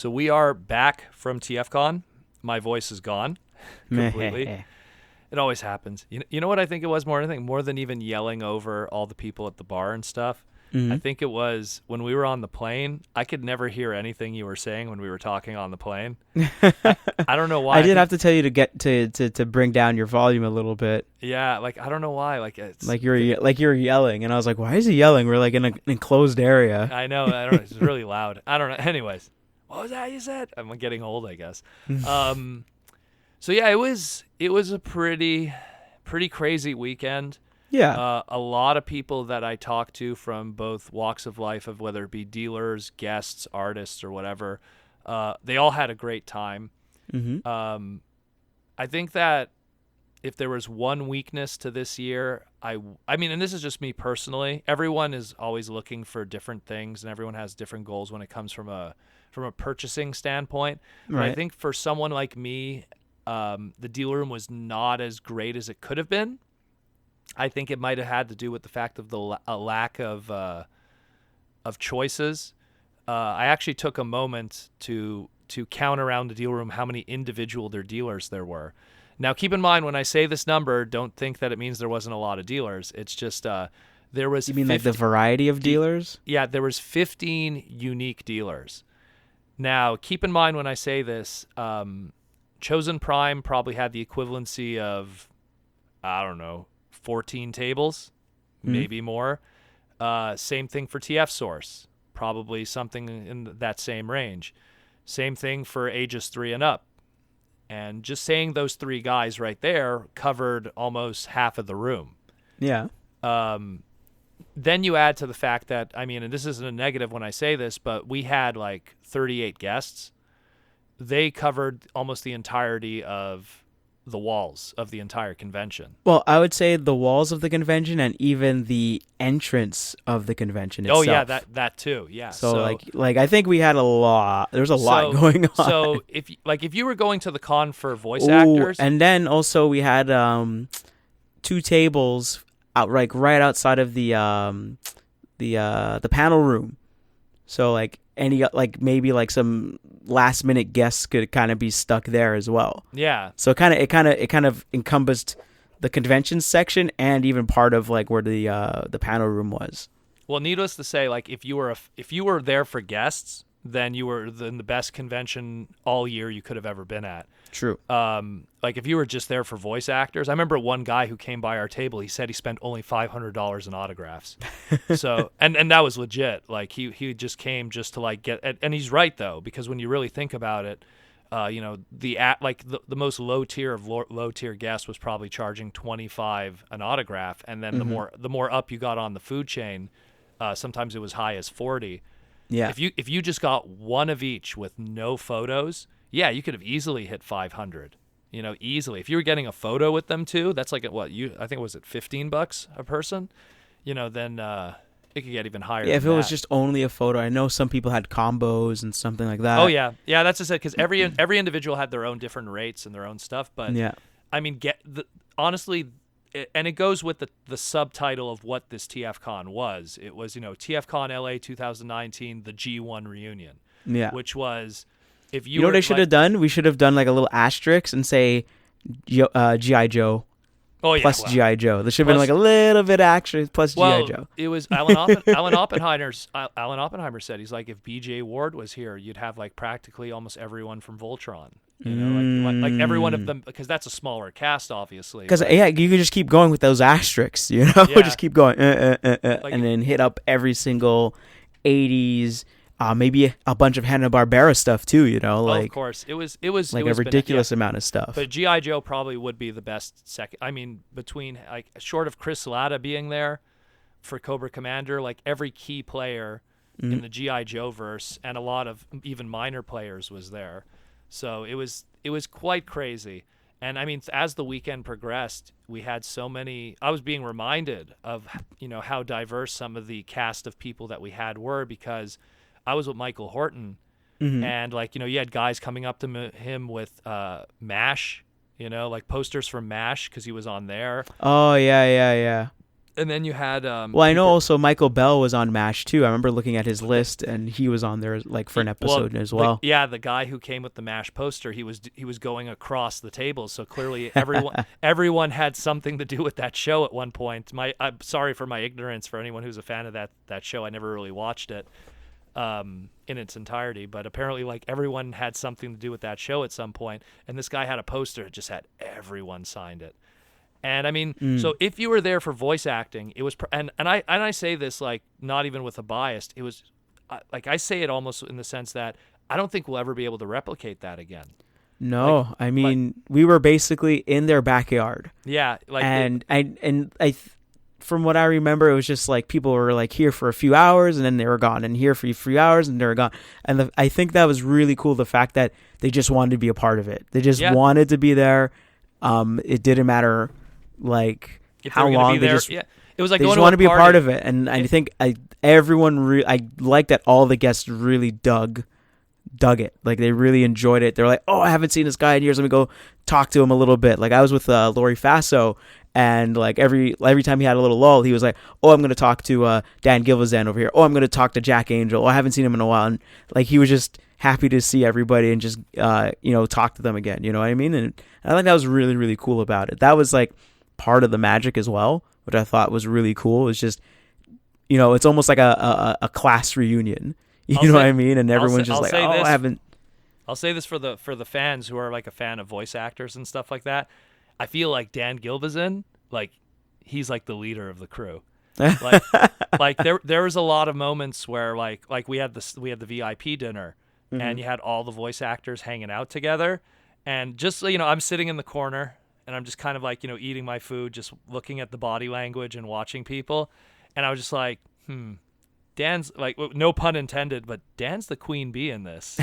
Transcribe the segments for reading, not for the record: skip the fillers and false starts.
So we are back from TFcon. My voice is gone completely. It always happens. You know what I think it was more than anything? More than even yelling over all the people at the bar and stuff. I think it was when we were on the plane, I could never hear anything you were saying when we were talking on the plane. I don't know why. I did have to tell you to get to bring down your volume a little bit. Yeah, like I don't know why. Like it's Like you're yelling, and I was like, "Why is he yelling? We're like in an enclosed area." I know. I don't know. It's really loud. I don't know. Anyways, what was that you said? I'm getting old, I guess. So yeah, it was a pretty crazy weekend. Yeah. A lot of people that I talked to from both walks of life, of whether it be dealers, guests, artists, or whatever, they all had a great time. I think that if there was one weakness to this year, I mean, and this is just me personally, everyone is always looking for different things, and everyone has different goals when it comes from a purchasing standpoint. But I think for someone like me, the deal room was not as great as it could have been. I think it might have had to do with the fact of a lack of choices. I actually took a moment to count around the deal room how many individual dealers there were. Now, keep in mind, when I say this number, don't think that it means there wasn't a lot of dealers. It's just there was. You mean like the variety of dealers? Yeah, there was 15 unique dealers. Now, keep in mind when I say this, Chosen Prime probably had the equivalency of, I don't know, 14 tables, maybe more. Same thing for TF Source, probably something in that same range. Same thing for ages 3 and up. And just saying those three guys right there covered almost half of the room. Yeah. Then you add to the fact that, I mean, and this isn't a negative when I say this, but we had like 38 guests. They covered almost the entirety of the walls of the entire convention. Well, I would say the walls of the convention and even the entrance of the convention itself. Oh yeah, that too. Yeah. So like I think we had a lot. There's a lot going on. So if you were going to the con for voice actors, and then also we had 2 tables right outside of the panel room. So like maybe some last minute guests could kind of be stuck there as well. Yeah. So it kind of encompassed the convention section and even part of like where the panel room was. Well, needless to say, like if you were there for guests, then you were in the best convention all year you could have ever been at. True. Like if you were just there for voice actors, I remember one guy who came by our table. He said he spent only $500 in autographs. So and that was legit. Like he just came just to like get. And he's right though, because when you really think about it, the most low tier of low tier guests was probably charging $25 an autograph, and then the more up you got on the food chain, sometimes it was high as $40. Yeah. If you just got one of each with no photos, yeah, you could have easily hit 500. Easily. If you were getting a photo with them too, that's like I think was it $15 a person? Then it could get even higher. Yeah, if than it was that. just only a photo. I know some people had combos and something like that. Oh yeah, that's just it. Because every individual had their own different rates and their own stuff. But yeah, I mean, honestly. And it goes with the subtitle of what this TFcon was. It was, TFcon LA 2019, the G1 reunion. Yeah. Which was, if you know what I should have done? We should have done like a little asterisk and say G.I. Joe. Oh, yeah. Plus G.I. Joe. There should have been like a little bit asterisk plus G.I. Joe. It was Alan Oppenheimer said, he's like, if B.J. Ward was here, you'd have like practically almost everyone from Voltron. Like every one of them, because that's a smaller cast, obviously. Because you could just keep going with those asterisks, Yeah. just keep going, and then hit up every single 80s, maybe a bunch of Hanna-Barbera stuff too, like. Of course, it was like a ridiculous amount of stuff. But G.I. Joe probably would be the best second. I mean, between like short of Chris Latta being there for Cobra Commander, like every key player in the G.I. Joe verse and a lot of even minor players was there. So it was quite crazy. And I mean, as the weekend progressed, we had so many. I was being reminded of how diverse some of the cast of people that we had were, because I was with Michael Horton, and like you had guys coming up to him with MASH, like posters from MASH because he was on there. Oh yeah. And then you had well, I know also Michael Bell was on MASH too. I remember looking at his list, and he was on there like for an episode as well. The guy who came with the MASH poster, he was going across the tables, so clearly everyone had something to do with that show at one point. I'm sorry for my ignorance for anyone who's a fan of that show. I never really watched it in its entirety, but apparently like everyone had something to do with that show at some point, and this guy had a poster that just had everyone signed it. And I mean, so if you were there for voice acting, it was, and I say this like not even with a bias, it was like I say it almost in the sense that I don't think we'll ever be able to replicate that again. No, I mean we were basically in their backyard. Yeah, like from what I remember, it was just like people were like here for a few hours and then they were gone, and here for a few hours and they were gone. And I think that was really cool. The fact that they just wanted to be a part of it. They just wanted to be there. It didn't matter. Like if how long they there, just it was like they going just want to be a party. part of it, and I think everyone I like that all the guests really dug it. Like they really enjoyed it. They're like, oh, I haven't seen this guy in years. Let me go talk to him a little bit. Like I was with Lori Faso, and like every time he had a little lull, he was like, oh, I'm gonna talk to Dan Gilvezan over here. Oh, I'm gonna talk to Jack Angel. Oh, I haven't seen him in a while, and like he was just happy to see everybody and just talk to them again. You know what I mean? And I think that was really, really cool about it. That was like part of the magic as well, which I thought was really cool. It's just, it's almost like a class reunion. You know what I mean? And everyone's just like, oh, I haven't. I'll say this for the fans who are like a fan of voice actors and stuff like that. I feel like Dan Gilvezan, like he's like the leader of the crew. Like there was a lot of moments where like we had the VIP dinner, and you had all the voice actors hanging out together, and just I'm sitting in the corner. And I'm just kind of like, eating my food, just looking at the body language and watching people. And I was just like, Dan's like, no pun intended, but Dan's the queen bee in this,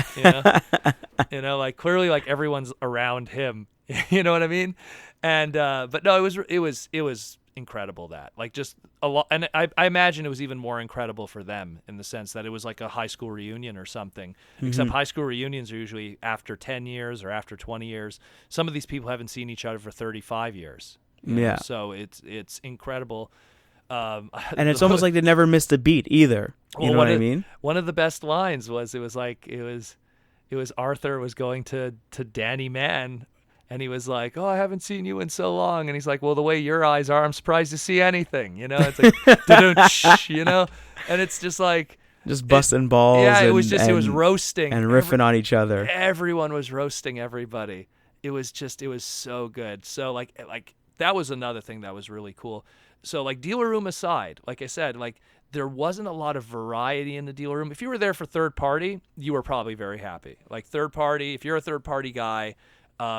like clearly like everyone's around him, you know what I mean? And, but no, it was incredible that like just a lot. And I imagine it was even more incredible for them in the sense that it was like a high school reunion or something, except high school reunions are usually after 10 years or after 20 years. Some of these people haven't seen each other for 35 years. Yeah. So it's incredible. And it's almost like they never missed a beat either. You know what I mean? One of the best lines was, it was Arthur was going to Danny Mann. And he was like, oh, I haven't seen you in so long. And he's like, well, the way your eyes are, I'm surprised to see anything. It's like, and it's just like. Just busting balls. Yeah, it was roasting. And riffing on each other. Everyone was roasting everybody. It was so good. So like that was another thing that was really cool. So like dealer room aside, like I said, like there wasn't a lot of variety in the dealer room. If you were there for third party, you were probably very happy. Like third party, if you're a third party guy,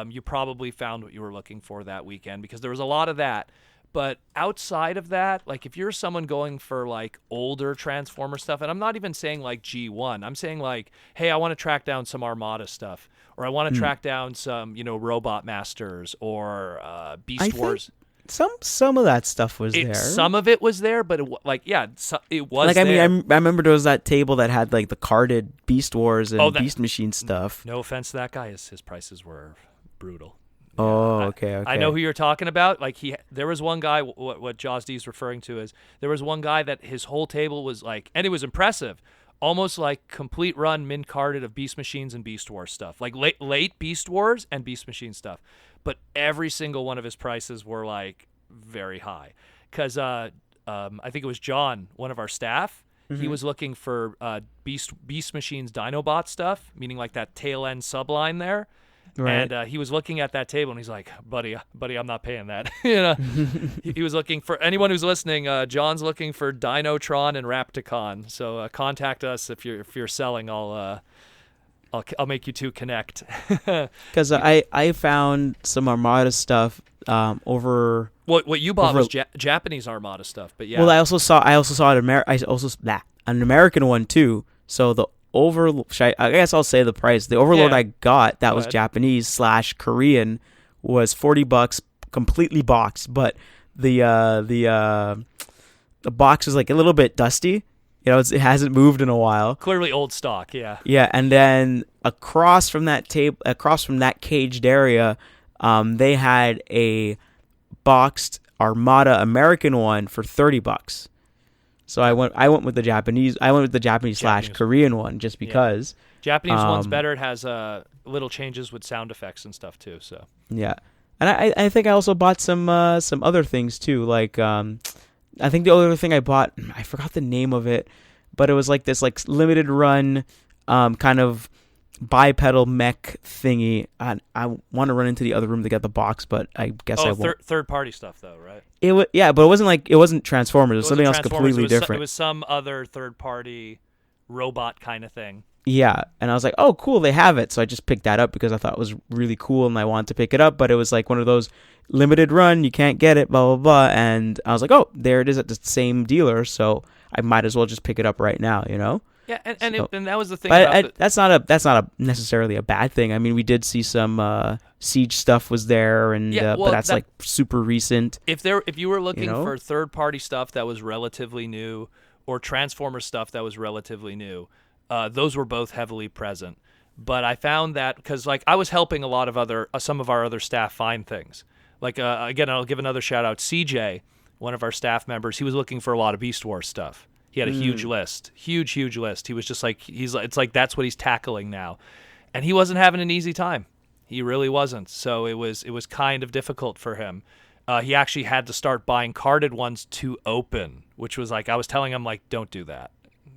you probably found what you were looking for that weekend because there was a lot of that. But outside of that, like if you're someone going for like older Transformer stuff, and I'm not even saying like G1, I'm saying like, hey, I want to track down some Armada stuff, or I want to track down some, Robot Masters or Beast Wars. Some of that stuff was there. Some of it was there, but it was like there. I mean, I remember there was that table that had like the carded Beast Wars and Beast Machine stuff. No offense to that guy, his prices were brutal. Oh, okay. I know who you're talking about. Like there was one guy. What Jaws D is referring to is there was one guy that his whole table was like, and it was impressive, almost like complete run mint carded of Beast Machines and Beast Wars stuff, like late Beast Wars and Beast Machine stuff. But every single one of his prices were like very high, because I think it was John, one of our staff. He was looking for Beast Machines Dinobot stuff, meaning like that tail end subline there. Right. And he was looking at that table, and he's like, buddy, I'm not paying that. He was looking for, anyone who's listening, John's looking for Dinotron and Rapticon. So contact us if you're selling. I'll make you two connect. Because I found some Armada stuff over. What you bought was Japanese Armada stuff, but yeah. Well, I also saw an American one too. So the I guess I'll say the price. The Overlord I got that was Japanese / Korean was $40, completely boxed, but the box is like a little bit dusty. It hasn't moved in a while. Clearly old stock, yeah. Yeah, and then across from that caged area, they had a boxed Armada American one for $30. So I went with the Japanese. I went with the Japanese / Korean one just because. Japanese one's better. It has little changes with sound effects and stuff too. So yeah, and I think I also bought some other things too. Like I think the other thing I bought, I forgot the name of it, but it was like this like limited run kind of bipedal mech thingy. I want to run into the other room to get the box, but I guess I won't. Third party stuff though, right? But it wasn't Transformers. It was something else completely different. It was some other third party robot kind of thing. Yeah, and I was like, oh, cool, they have it. So I just picked that up because I thought it was really cool and I wanted to pick it up. But it was like one of those limited run, you can't get it, blah, blah, blah. And I was like, oh, there it is at the same dealer. So I might as well just pick it up right now, you know? Yeah, and that was the thing. But that's not necessarily a bad thing. I mean, we did see some Siege stuff was there, and but that's like super recent. If you were looking for third party stuff that was relatively new, or Transformer stuff that was relatively new, those were both heavily present. But I found that because like I was helping a lot of some of our other staff find things. Like again, I'll give another shout out. CJ, one of our staff members, he was looking for a lot of Beast Wars stuff. He had a huge list, huge list. He was just like, it's like that's what he's tackling now, and he wasn't having an easy time. He really wasn't. So it was kind of difficult for him. He actually had to start buying carded ones to open, which was like I was telling him like, don't do that.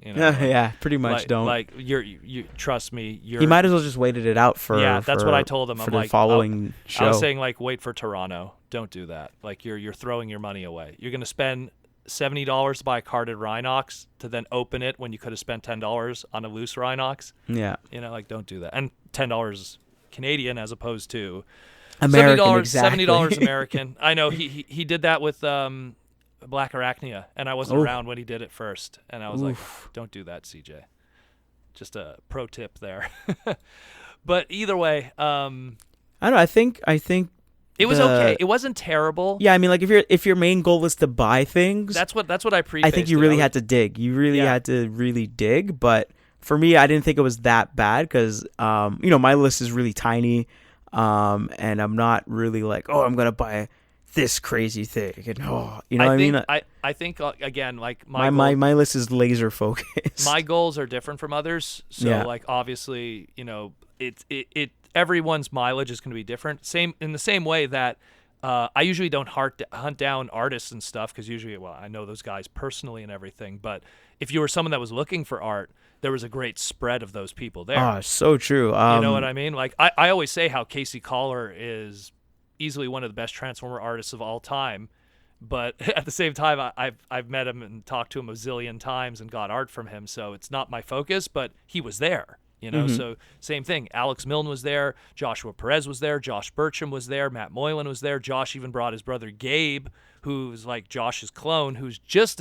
You know, yeah, pretty much don't. Like you trust me. He might as well just waited it out for. Yeah, that's what I told him. I'm like, following show. I was saying like, wait for Toronto. Don't do that. Like you're throwing your money away. You're gonna spend $70 to buy a carded Rhinox to then open it when you could have spent $10 on a loose Rhinox. Yeah, you know, like don't do that. And $10 Canadian as opposed to American. $70 American. I know he did that with Black Arachnia, and I wasn't around when he did it first, and I was like, don't do that, CJ. Just a pro tip there. But either way, I don't know. I think it was okay. It wasn't terrible. Yeah, I mean, like if your main goal is to buy things, that's what I prefaced. I think you really had to dig. You really had to really dig. But for me, I didn't think it was that bad because my list is really tiny, and I'm not really like, oh, I'm gonna buy this crazy thing. And, I think again, like my list is laser focused. My goals are different from others, so like obviously, it everyone's mileage is going to be different. In the same way that I usually don't hunt down artists and stuff because usually, I know those guys personally and everything. But if you were someone that was looking for art, there was a great spread of those people there. Oh, so true. You know what I mean? Like I always say how Casey Collar is easily one of the best Transformer artists of all time, but at the same time, I've met him and talked to him a zillion times and got art from him. So it's not my focus, but he was there. So same thing. Alex Milne was there. Joshua Perez was there. Josh Bertram was there. Matt Moylan was there. Josh even brought his brother Gabe, who's like Josh's clone, who's just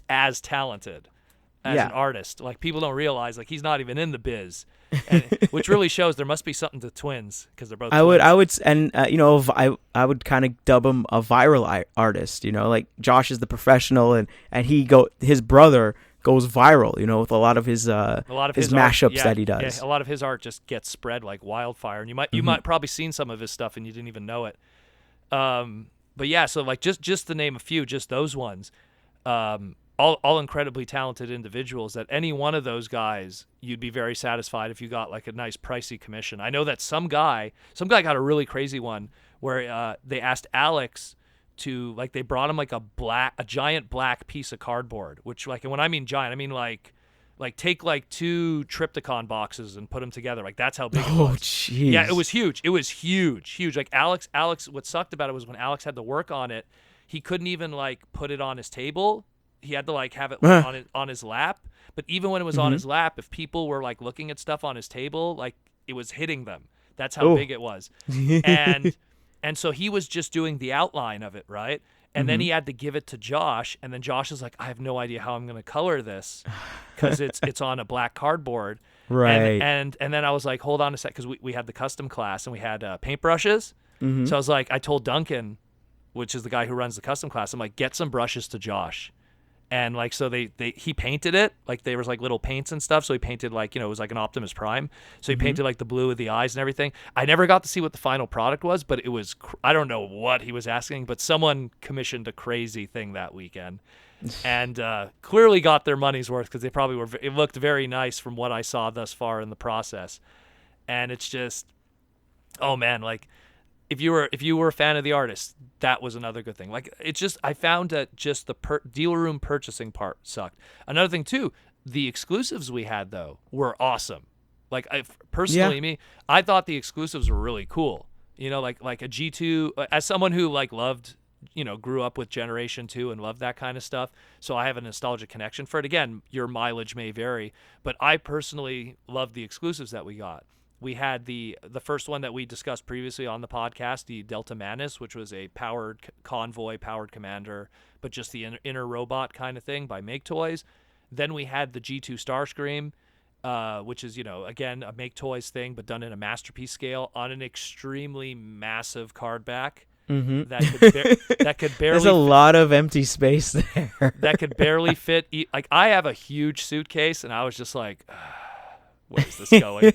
as talented as an artist. Like people don't realize, like he's not even in the biz, which really shows there must be something to twins because they're both. I would kind of dub him a viral artist. Like Josh is the professional, and his brother goes viral, with a lot of his mashups that he does. Yeah, a lot of his art just gets spread like wildfire, and you might probably seen some of his stuff and you didn't even know it. But yeah, so like just to name a few, just those ones, all incredibly talented individuals. That any one of those guys, you'd be very satisfied if you got like a nice pricey commission. I know that some guy got a really crazy one where they asked Alex to, like, they brought him like a giant black piece of cardboard, which, like, and when I mean giant, I mean like take like 2 Triptychon boxes and put them together. Like that's how big it was. Oh, jeez. Yeah, it was huge. Like Alex, what sucked about it was when Alex had to work on it, he couldn't even like put it on his table. He had to like have it on his lap. But even when it was on his lap, if people were like looking at stuff on his table, like it was hitting them. That's how big it was. And so he was just doing the outline of it, right? And then he had to give it to Josh, and then Josh is like, I have no idea how I'm going to color this because it's on a black cardboard. Right. And then I was like, hold on a sec, because we had the custom class and we had paintbrushes. So I was like, I told Duncan, which is the guy who runs the custom class, I'm like, get some brushes to Josh. And like, so he painted it, like there was like little paints and stuff. So he painted like, it was like an Optimus Prime. So he painted like the blue of the eyes and everything. I never got to see what the final product was, but it was, I don't know what he was asking, but someone commissioned a crazy thing that weekend and clearly got their money's worth because they probably were, it looked very nice from what I saw thus far in the process. And it's just, oh man, like, if you were a fan of the artist, that was another good thing. Like, it's just, I found that just the dealer room purchasing part sucked. Another thing too, the exclusives we had though were awesome. Like, I thought the exclusives were really cool. Like a G2, as someone who like loved, grew up with Generation 2 and loved that kind of stuff. So I have a nostalgic connection for it. Again, your mileage may vary, but I personally loved the exclusives that we got. We had the first one that we discussed previously on the podcast, the Delta Manus, which was a powered convoy, powered commander, but just the inner robot kind of thing by Make Toys. Then we had the G2 Starscream, which is, again, a Make Toys thing, but done in a masterpiece scale on an extremely massive card back. Mm-hmm. That could barely. There's a lot of empty space there. That could barely fit. Like, I have a huge suitcase, and I was just like, where's this going?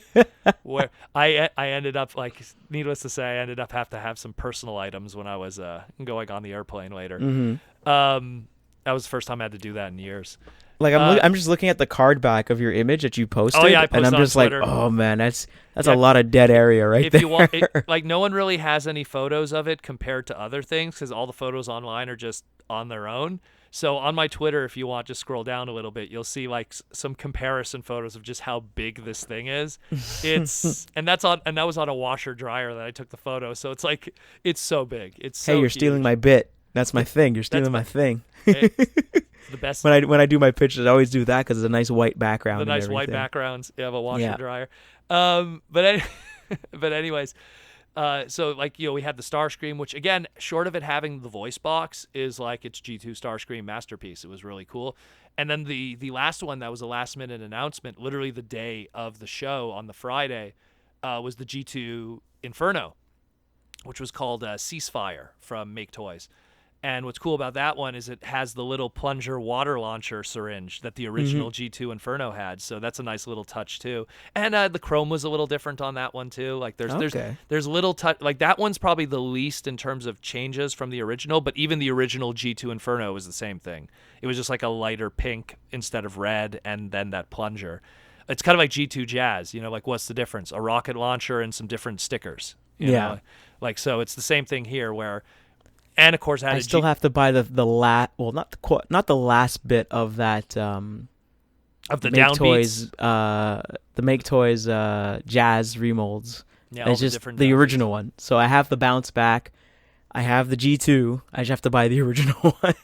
Where I ended up, like, needless to say, I ended up have to have some personal items when I was going on the airplane later. Mm-hmm. That was the first time I had to do that in years. Like, I'm just looking at the card back of your image that you posted, I posted and I'm just like, Twitter. oh man, that's a lot of dead area right if there. You want, like, no one really has any photos of it compared to other things because all the photos online are just on their own. So on my Twitter, if you want, just scroll down a little bit, you'll see like some comparison photos of just how big this thing is. And that was on a washer dryer that I took the photo. So it's like, it's so big. It's so you're huge. Stealing my bit. That's my thing. You're stealing my thing. The best. When I do my pictures, I always do that because it's a nice white background. The nice white backgrounds. You have a washer dryer. But anyways. So like, we had the Starscream, which again, short of it having the voice box, is like its G2 Starscream masterpiece. It was really cool. And then the last one that was a last minute announcement, literally the day of the show on the Friday, was the G2 Inferno, which was called Ceasefire from Make Toys. And what's cool about that one is it has the little plunger water launcher syringe that the original G2 Inferno had. So that's a nice little touch too. And the chrome was a little different on that one too. Like there's little touch, like that one's probably the least in terms of changes from the original, but even the original G2 Inferno was the same thing. It was just like a lighter pink instead of red, and then that plunger. It's kind of like G2 Jazz, like what's the difference? A rocket launcher and some different stickers. You know? Like, so it's the same thing here where. And of course, I still have to buy the not the last bit of that of the Make Toys downbeats. The Make Toys Jazz remolds. Yeah, it's just the original one. So I have the bounce back. I have the G2. I just have to buy the original one.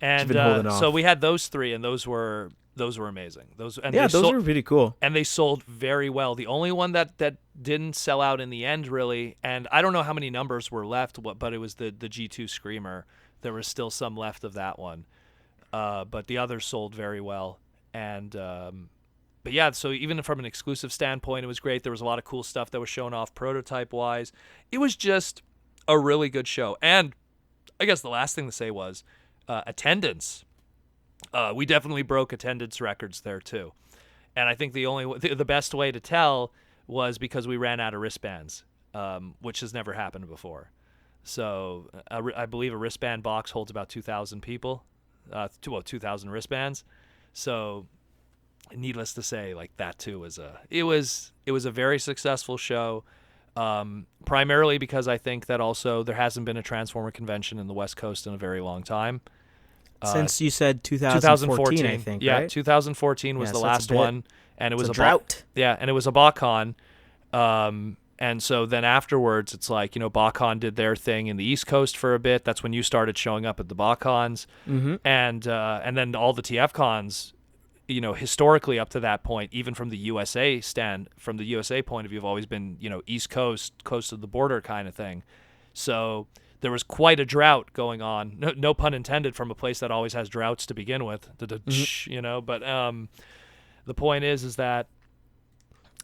And so we had those three, and those were amazing. Those were pretty cool. And they sold very well. The only one that didn't sell out in the end, really, and I don't know how many numbers were left, but it was the G2 Screamer. There was still some left of that one. But the others sold very well. And but yeah, so even from an exclusive standpoint, it was great. There was a lot of cool stuff that was shown off prototype-wise. It was just a really good show. And I guess the last thing to say was attendance. We definitely broke attendance records there too, and I think the best way to tell was because we ran out of wristbands, which has never happened before. So I believe a wristband box holds about 2,000 people, 2,000 wristbands. So needless to say, like that too was it was a very successful show. Primarily because I think that also there hasn't been a Transformer convention in the West Coast in a very long time. Since you said 2014, I think, yeah, right? 2014 was the last one, and it was a drought. And it was a BotCon. And so then afterwards, it's like, BotCon did their thing in the East Coast for a bit. That's when you started showing up at the BotCons. Mm-hmm. And then all the TFcons, historically up to that point, even from the USA from the USA point of view, have always been, East Coast, coast of the border kind of thing. So there was quite a drought going on. No pun intended, from a place that always has droughts to begin with. But the point is that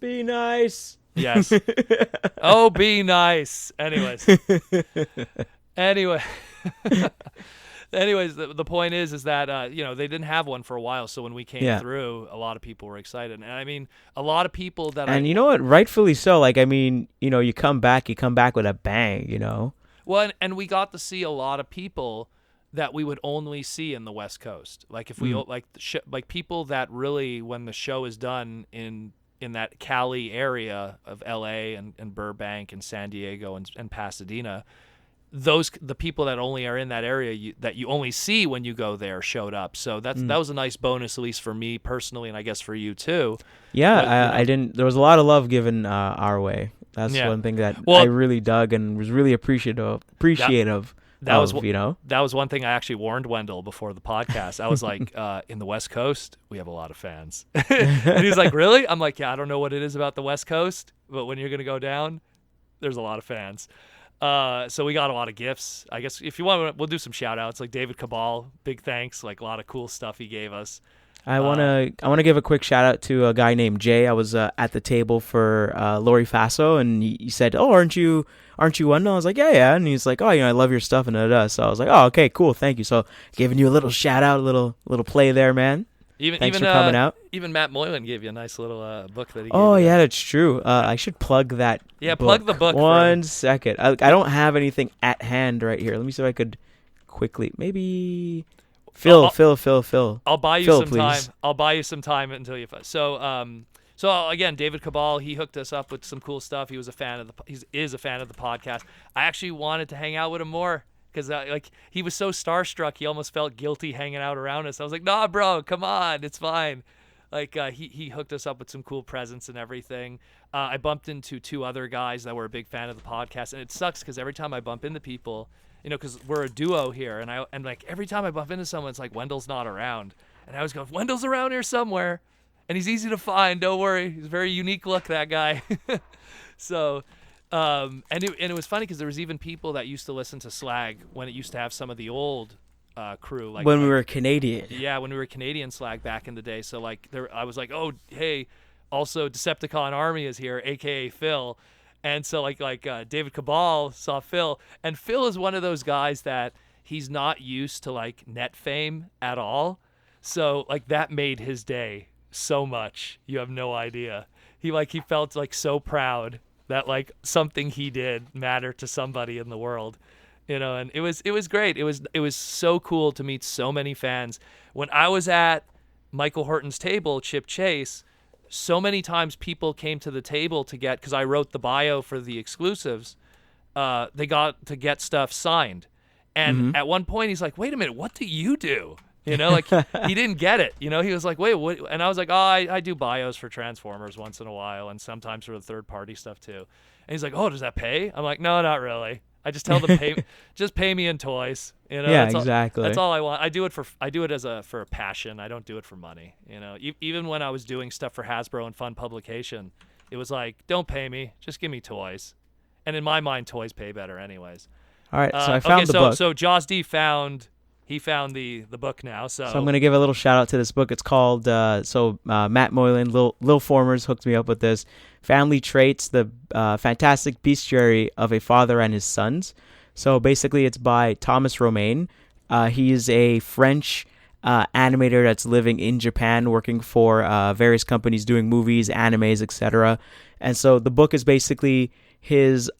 be nice. Yes. Oh, be nice. Anyway. Anyways, the point is that you know, they didn't have one for a while, so when we came through, a lot of people were excited. And I mean, a lot of people that And you know what? Rightfully so. Like, I mean, you know, you come back with a bang, you know? Well, and we got to see a lot of people that we would only see in the West Coast. Like if we like people that really, when the show is done in that Cali area of LA and Burbank and San Diego and Pasadena, the people that only are in that area that you only see when you go there showed up. So that was a nice bonus, at least for me personally, and I guess for you too. Yeah, But, I didn't. There was a lot of love given our way. That's one thing that I really dug and was really appreciative. That was one thing I actually warned Wendell before the podcast. I was like, in the West Coast, we have a lot of fans. And he's like, really? I'm like, yeah, I don't know what it is about the West Coast, but when you're gonna go down, there's a lot of fans. So we got a lot of gifts. I guess if you want, we'll do some shout outs. Like David Cabal, big thanks. Like a lot of cool stuff he gave us. I wanna give a quick shout out to a guy named Jay. I was at the table for Lori Faso, and he said, "Oh, aren't you Wendell?" I was like, "Yeah." And he's like, "Oh, you know, I love your stuff," and So I was like, "Oh, okay, cool, thank you." So giving you a little shout out, a little play there, man. Thanks for coming out. Even Matt Moylan gave you a nice little book that he gave Oh, you. yeah, that's true. I should plug that. Yeah, book. plug the book. One second. I don't have anything at hand right here. Let me see if I could quickly. Maybe. Phil. I'll buy you Phil, some please. time. I'll buy you some time until you. So again, David Cabal, he hooked us up with some cool stuff. He is a fan of the podcast. I actually wanted to hang out with him more because like he was so starstruck, he almost felt guilty hanging out around us. I was like, nah, bro, come on, it's fine. Like he hooked us up with some cool presents and everything. I bumped into two other guys that were a big fan of the podcast, and it sucks because every time I bump into people, you know, because we're a duo here, and like every time I bump into someone, it's like Wendell's not around, and I always go, Wendell's around here somewhere, and he's easy to find. Don't worry, he's a very unique look, that guy. So, and it was funny because there was even people that used to listen to Slag when it used to have some of the old crew, like when we were Canadian. Yeah, when we were Canadian Slag back in the day. So like I was like, oh hey, also Decepticon Army is here, aka Phil. And so like David Cabal saw Phil, and Phil is one of those guys that he's not used to like net fame at all. So like that made his day so much. You have no idea. He felt like so proud that like something he did mattered to somebody in the world. You know, and it was great. It was so cool to meet so many fans. When I was at Michael Horton's table, Chip Chase, so many times people came to the table to get, because I wrote the bio for the exclusives, they got to get stuff signed. And at one point he's like, wait a minute, what do you do? You know, like he didn't get it. You know, he was like, wait, what? And I was like, oh, I do bios for Transformers once in a while and sometimes for the third party stuff too. And he's like, oh, does that pay? I'm like, no, not really. I just tell them just pay me in toys. You know, yeah, exactly. That's all I want. I do it for a passion. I don't do it for money. You know, even when I was doing stuff for Hasbro and Fun Publication, it was like, don't pay me, just give me toys. And in my mind, toys pay better, anyways. All right, so I found the book. So Joss D found the book now. So I'm gonna give a little shout out to this book. It's called Matt Moylan, Lil Formers hooked me up with this. Family Traits: The Fantastic Bestiary of a Father and His Sons. So basically, it's by Thomas Romain. He is a French animator that's living in Japan, working for various companies, doing movies, animes, etc. And so the book is basically his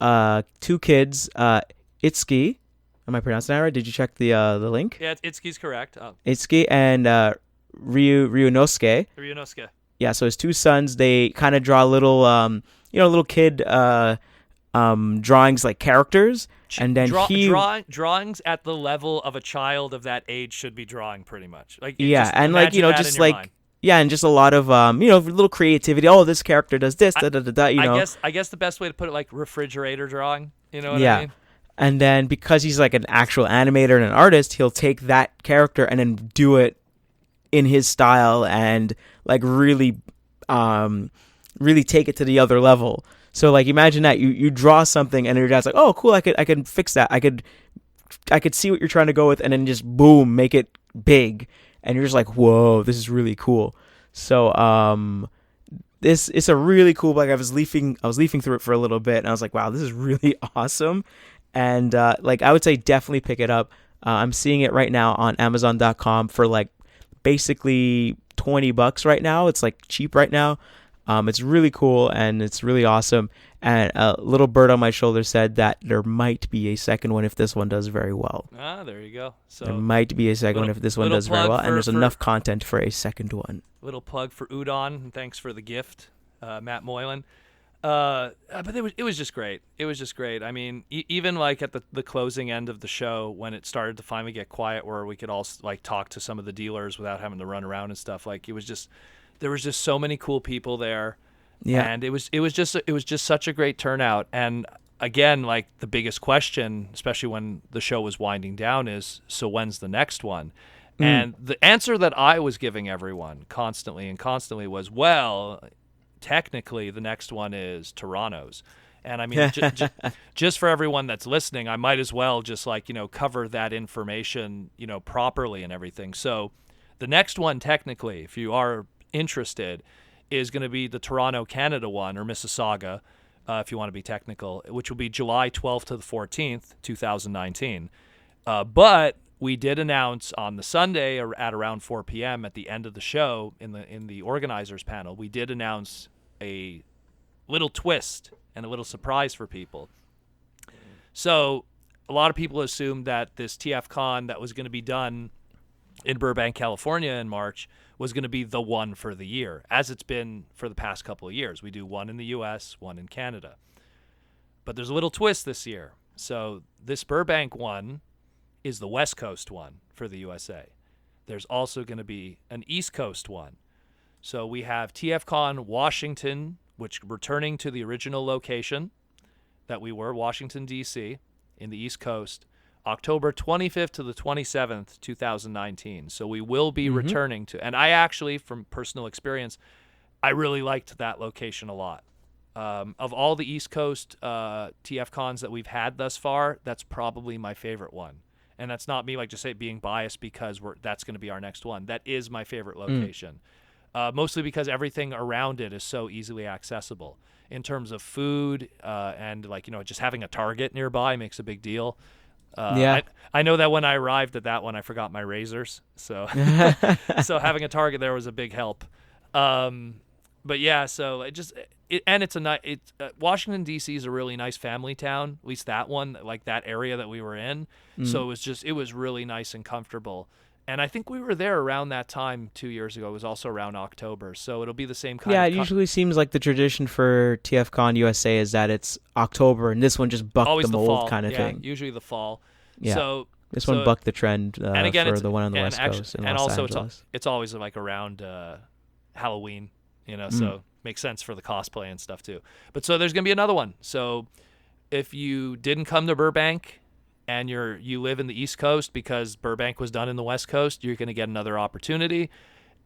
two kids, Itsuki. Am I pronouncing that right? Did you check the link? Yeah, Itsuki's correct. Itsuki and Ryunosuke. Ryunosuke. Yeah, so his two sons, they kind of draw little, little kid drawings like characters, and then drawings at the level of a child of that age should be drawing, pretty much. Like and like just like mind. Yeah, and just a lot of little creativity. Oh, this character does this. I guess the best way to put it, like refrigerator drawing. You know what I mean? And then because he's like an actual animator and an artist, he'll take that character and then do it in his style and like really take it to the other level. So like imagine that you draw something and your dad's like, oh cool, I could fix that. I could see what you're trying to go with, and then just boom, make it big. And you're just like, whoa, this is really cool. So this is a really cool book. I was leafing through it for a little bit, and I was like, wow, this is really awesome. And like I would say, definitely pick it up. I'm seeing it right now on Amazon.com for like basically $20 right now. It's like cheap right now. It's really cool and it's really awesome. And a little bird on my shoulder said that there might be a second one if this one does very well. Ah, there you go. So there might be a second one if this one does very well, and there's enough content for a second one. Little plug for Udon, and thanks for the gift, Matt Moylan. But it was just great. It was just great. I mean, even like at the closing end of the show, when it started to finally get quiet, where we could all like talk to some of the dealers without having to run around and stuff. Like there was just so many cool people there. Yeah, and it was just such a great turnout. And again, like the biggest question, especially when the show was winding down, is so when's the next one? And the answer that I was giving everyone constantly was, well, technically the next one is Toronto's. And I mean, just for everyone that's listening, I might as well just like, cover that information, properly and everything. So the next one, technically, if you are interested, is going to be the Toronto, Canada one, or Mississauga, if you want to be technical, which will be July 12th to the 14th, 2019. But we did announce on the Sunday at around 4 p.m. at the end of the show in the organizers panel, we did announce a little twist and a little surprise for people. So a lot of people assumed that this TFcon that was going to be done in Burbank, California in March was going to be the one for the year, as it's been for the past couple of years. We do one in the U.S., one in Canada. But there's a little twist this year. So this Burbank one is the West Coast one for the USA. There's also going to be an East Coast one. So we have TFcon Washington, which returning to the original location that we were, Washington, D.C., in the East Coast, October 25th to the 27th, 2019. So we will be returning to, and I actually, from personal experience, I really liked that location a lot. Of all the East Coast TFcons that we've had thus far, that's probably my favorite one. And that's not me like just being biased because that's going to be our next one. That is my favorite location. Mostly because everything around it is so easily accessible in terms of food and just having a Target nearby makes a big deal. I know that when I arrived at that one, I forgot my razors. So having a Target there was a big help. But yeah, so Washington D.C. is a really nice family town. At least that one, like that area that we were in. So it was really nice and comfortable. And I think we were there around that time 2 years ago. It was also around October. So it'll be the same kind of... Yeah, it usually seems like the tradition for TFcon USA is that it's October, and this one just bucked the mold fall. Kind of thing. Usually the fall. Yeah. So this one bucked the trend and again, for the one on the West Coast in Los Angeles. It's always like around Halloween, so makes sense for the cosplay and stuff too. But so there's going to be another one. So if you didn't come to Burbank and you live in the East Coast because Burbank was done in the West Coast, you're going to get another opportunity.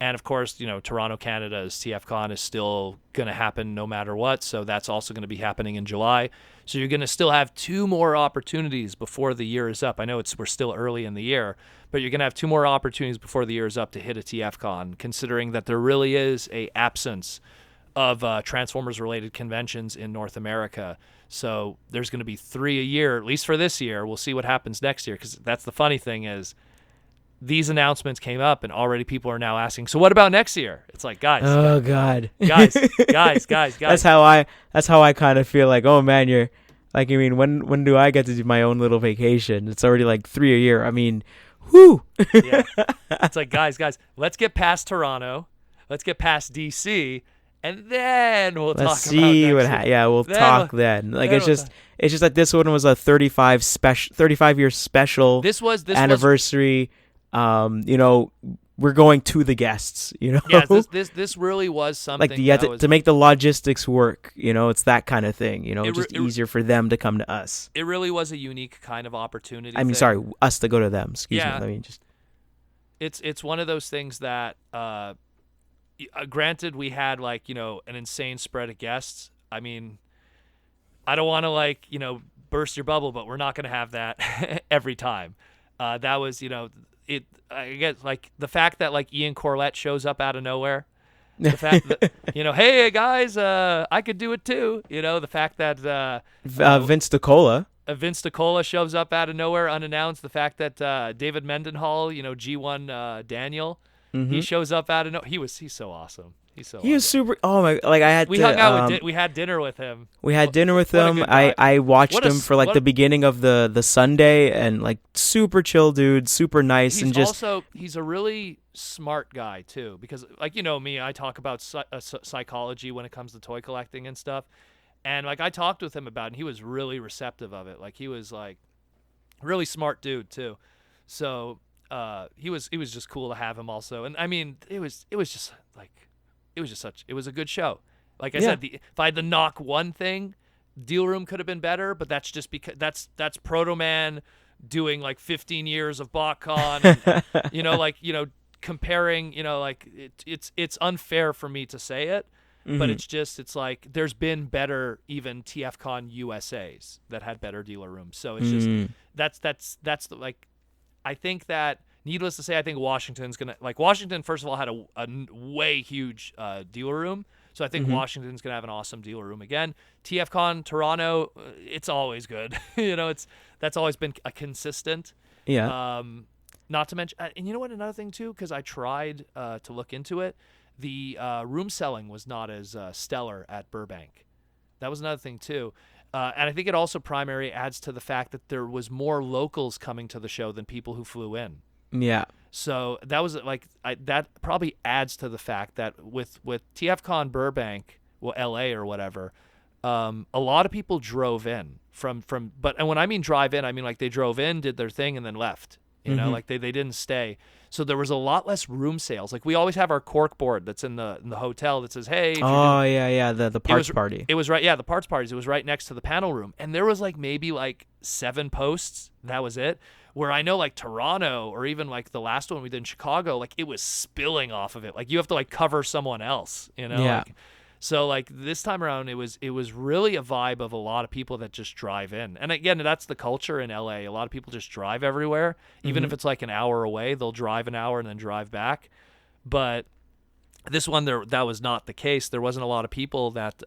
And of course, Toronto, Canada's TFcon is still going to happen no matter what. So that's also going to be happening in July. So you're going to still have 2 more opportunities before the year is up. I know we're still early in the year, but you're going to have 2 more opportunities before the year is up to hit a TFcon, considering that there really is a absence of Transformers-related conventions in North America. So there's going to be 3 a year, at least for this year. We'll see what happens next year, because that's the funny thing is these announcements came up and already people are now asking, so what about next year? It's like, guys. Oh, God. Guys. That's how I kind of feel like, oh, man, you're like, I mean, when do I get to do my own little vacation? It's already like 3 a year. I mean, whoo. Yeah. It's like, guys, let's get past Toronto. Let's get past DC. And then we'll talk about next year. We'll talk then. Like it's just like this one was a 35 year special. This anniversary. We're going to the guests. Yeah, this really was something. Like to make the logistics work. It's that kind of thing. Easier for them to come to us. It really was a unique kind of opportunity. I mean, sorry, us to go to them. Excuse me. I mean, just it's one of those things that. Granted, we had an insane spread of guests. I mean, I don't want to burst your bubble, but we're not going to have that every time. That was I guess the fact that Ian Corlett shows up out of nowhere. The fact that hey guys, I could do it too. The fact that Vince DiCola. Vince DiCola shows up out of nowhere unannounced. The fact that David Mendenhall, G1 Daniel, he shows up out of nowhere. He's so awesome. He was super. Oh my! Like I had we to. hung out. We had dinner with him. We had dinner with him. I watched him for like the beginning of the Sunday, and like super chill dude, super nice, and just he's a really smart guy too. Because like me, I talk about psychology when it comes to toy collecting and stuff, and like I talked with him about it, and he was really receptive of it. Like he was like really smart dude too. So he was just cool to have him also, and I mean it was just like. It was a good show. Like I said, if I had to knock one thing, Deal Room could have been better, but that's just because that's Proto Man doing like 15 years of BotCon, and, comparing, it's unfair for me to say it, but it's like there's been better even TFcon USAs that had better dealer rooms. So it's just that's like I think that. Needless to say, I think Washington's going to... Like, Washington, first of all, had a way huge dealer room. So I think Washington's going to have an awesome dealer room again. TFcon Toronto, it's always good. That's always been a consistent. Yeah. Not to mention... and you know what? Another thing, too, because I tried to look into it, the room selling was not as stellar at Burbank. That was another thing, too. And I think it also primarily adds to the fact that there was more locals coming to the show than people who flew in. Yeah. So that was like that probably adds to the fact that with TFcon Burbank, well, LA or whatever, a lot of people drove in from and when I mean drive in, I mean like they drove in, did their thing, and then left. Like they didn't stay. So there was a lot less room sales. Like we always have our cork board that's in the hotel that says, "Hey." The parts party. It was right. Yeah, the parts parties. It was right next to the panel room, and there was like maybe like 7 posts. That was it. Where I know like Toronto or even like the last one we did in Chicago, like it was spilling off of it. Like you have to like cover someone else, Yeah. So like this time around, it was really a vibe of a lot of people that just drive in. And again, that's the culture in LA. A lot of people just drive everywhere. Even if it's like an hour away, they'll drive an hour and then drive back. But this one, that was not the case. There wasn't a lot of people that,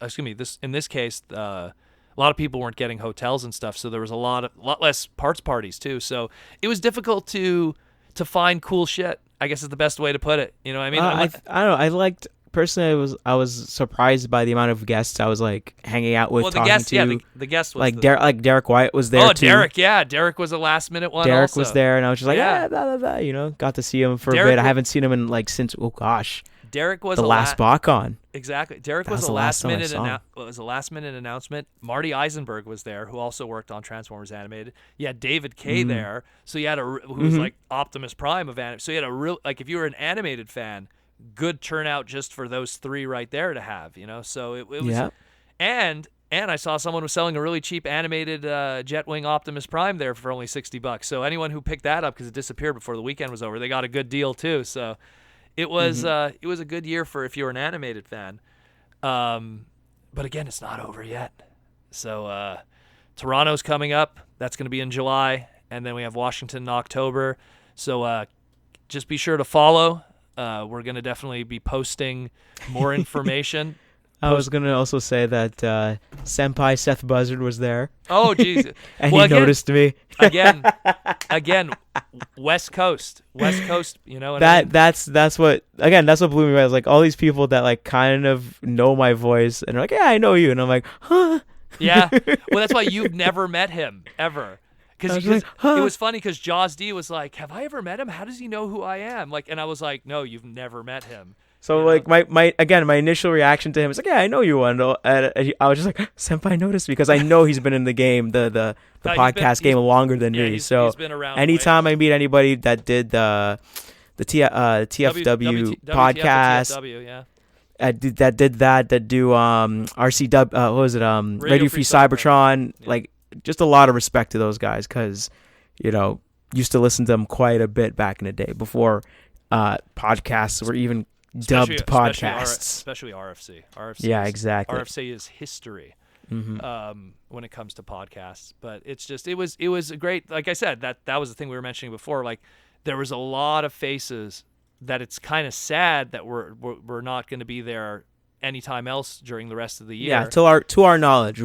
in this case, a lot of people weren't getting hotels and stuff, so there was a lot less parts parties too. So it was difficult to find cool shit, I guess is the best way to put it. You know what I mean? I don't know. I liked personally. I was surprised by the amount of guests I was like hanging out with, talking to. Yeah, the guest was like Derek White was there. Too. Derek was a last minute one. Derek also was there, and I was just like, blah, blah, blah, got to see him for a bit. I haven't seen him in like since Derek was the last BotCon. Exactly. Derek was a last minute announcement. Marty Eisenberg was there, who also worked on Transformers Animated. You had David Kay there, so you had who was like Optimus Prime of anime. So you had a real like if you were an animated fan, good turnout just for those 3 right there to have. So it was. And I saw someone was selling a really cheap animated Jetwing Optimus Prime there for only $60. So anyone who picked that up because it disappeared before the weekend was over, they got a good deal too. So. It was a good year for if you were an animated fan, but again, it's not over yet. So Toronto's coming up. That's going to be in July, and then we have Washington in October. So just be sure to follow. We're going to definitely be posting more information. I was going to also say that Senpai Seth Buzzard was there. Oh, jeez. And he noticed me. again, West Coast, you know what I mean? That's what blew me away. I was like, all these people that like kind of know my voice and are like, yeah, I know you. And I'm like, huh? Yeah. Well, that's why you've never met him, ever. Because it was funny because Jaws D was like, have I ever met him? How does he know who I am? Like, and I was like, no, you've never met him. So like my initial reaction to him was like, yeah, I know you, Wendell. And I was just like, Senpai noticed me because I know he's been in the game, the podcast game longer than me. So he's been around anytime I meet anybody that did the TFW podcast, TFW, that do RCW, what was it, Radio Free Cybertron, like just a lot of respect to those guys because used to listen to them quite a bit back in the day before podcasts were even dubbed podcasts, especially RFC. Yeah, exactly. RFC is history when it comes to podcasts. But it's just it was a great. Like I said, that was the thing we were mentioning before. Like there was a lot of faces that it's kind of sad that we're not going to be there anytime else during the rest of the year. Yeah, to our knowledge,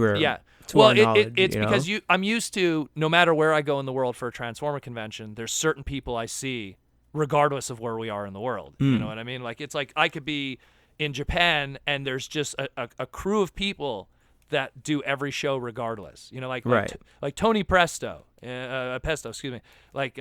to our knowledge. It's you know? because I'm used to, no matter where I go in the world for a Transformer convention, there's certain people I see regardless of where we are in the world. You know what I mean? Like, it's like I could be in Japan and there's just a crew of people that do every show regardless. You know, like Right. like Tony Pesto, excuse me. Like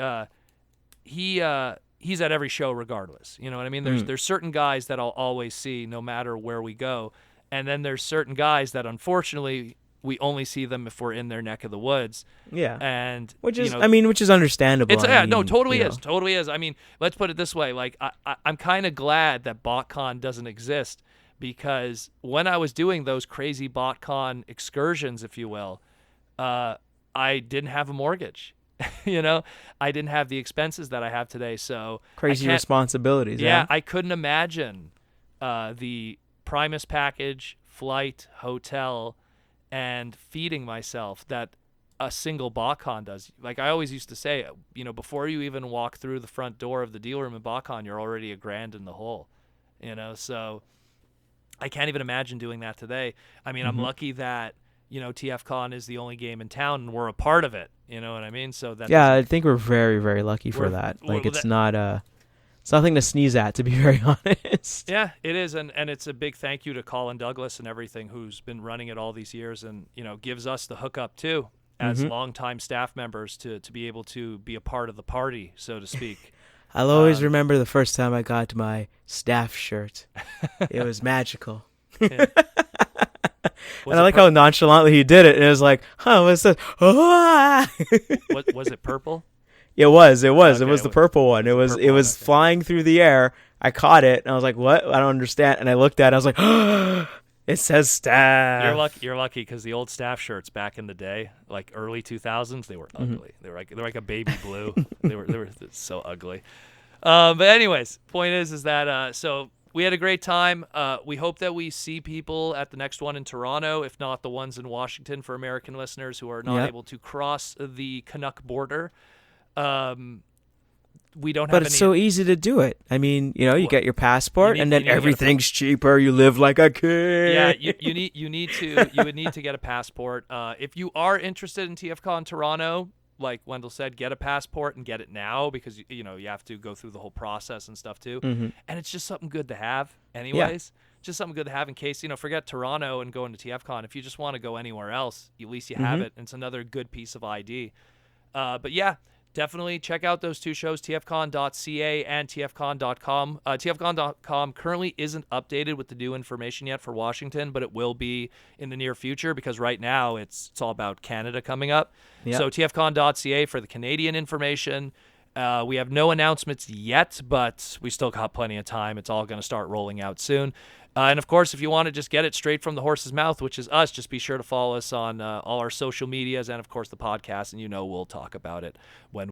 he's at every show regardless. You know what I mean? There's certain guys that I'll always see no matter where we go, and then there's certain guys that unfortunately we only see them if we're in their neck of the woods. Yeah. And Which is, you know, which is understandable. it's totally is. know. Totally is. I mean, let's put it this way. Like, I'm kind of glad that BotCon doesn't exist, because when I was doing those crazy BotCon excursions, if you will, I didn't have a mortgage. You know, I didn't have the expenses that I have today. So Crazy responsibilities. Yeah, I couldn't imagine the Primus package, flight, hotel, and feeding myself that a single BotCon does. Like I always used to say, you know, before you even walk through the front door of the deal room in BotCon, you're already $1,000 in the hole. You know, so I can't even imagine doing that today. I mean, I'm lucky that, you know, TFcon is the only game in town and we're a part of it. You know what I mean? So that I think we're very, very lucky for that. Like, it's not it's nothing to sneeze at, to be very honest. Yeah, it is, and it's a big thank you to Colin Douglas and everything, who's been running it all these years, and you know, gives us the hookup too as longtime staff members to be able to be a part of the party, so to speak. I'll always remember the first time I got my staff shirt. It was magical. Yeah. And I like how nonchalantly he did it. And it was like, what's this? Was it purple? It was. Okay, it was the it purple one. It was flying through the air. I caught it, and I was like, what? I don't understand. And I looked at it. I was like, it says staff. You're lucky, because the old staff shirts back in the day, like early 2000s, they were ugly. They were like a baby blue. they were so ugly. But anyways, point is that so we had a great time. We hope that we see people at the next one in Toronto, if not the ones in Washington, for American listeners who are not able to cross the Canuck border. We don't have But it's so easy to do it. I mean, you know, you get your passport, and then everything's cheaper. You live like a king. Yeah, you would need to get a passport. If you are interested in TFcon Toronto, like Wendell said, get a passport and get it now, because you know you have to go through the whole process and stuff too. And it's just something good to have, anyways. Just something good to have in case, you know, forget Toronto and going to TFcon. If you just want to go anywhere else, at least you have it. And it's another good piece of ID. But yeah, definitely check out those two shows, TFcon.ca and TFcon.com. TFcon.com currently isn't updated with the new information yet for Washington, but it will be in the near future, because right now it's all about Canada coming up. Yep. So TFcon.ca for the Canadian information. We have no announcements yet, but we still got plenty of time. It's all going to start rolling out soon. And of course, if you want to just get it straight from the horse's mouth, which is us, just be sure to follow us on all our social medias and, of course, the podcast, and you know we'll talk about it when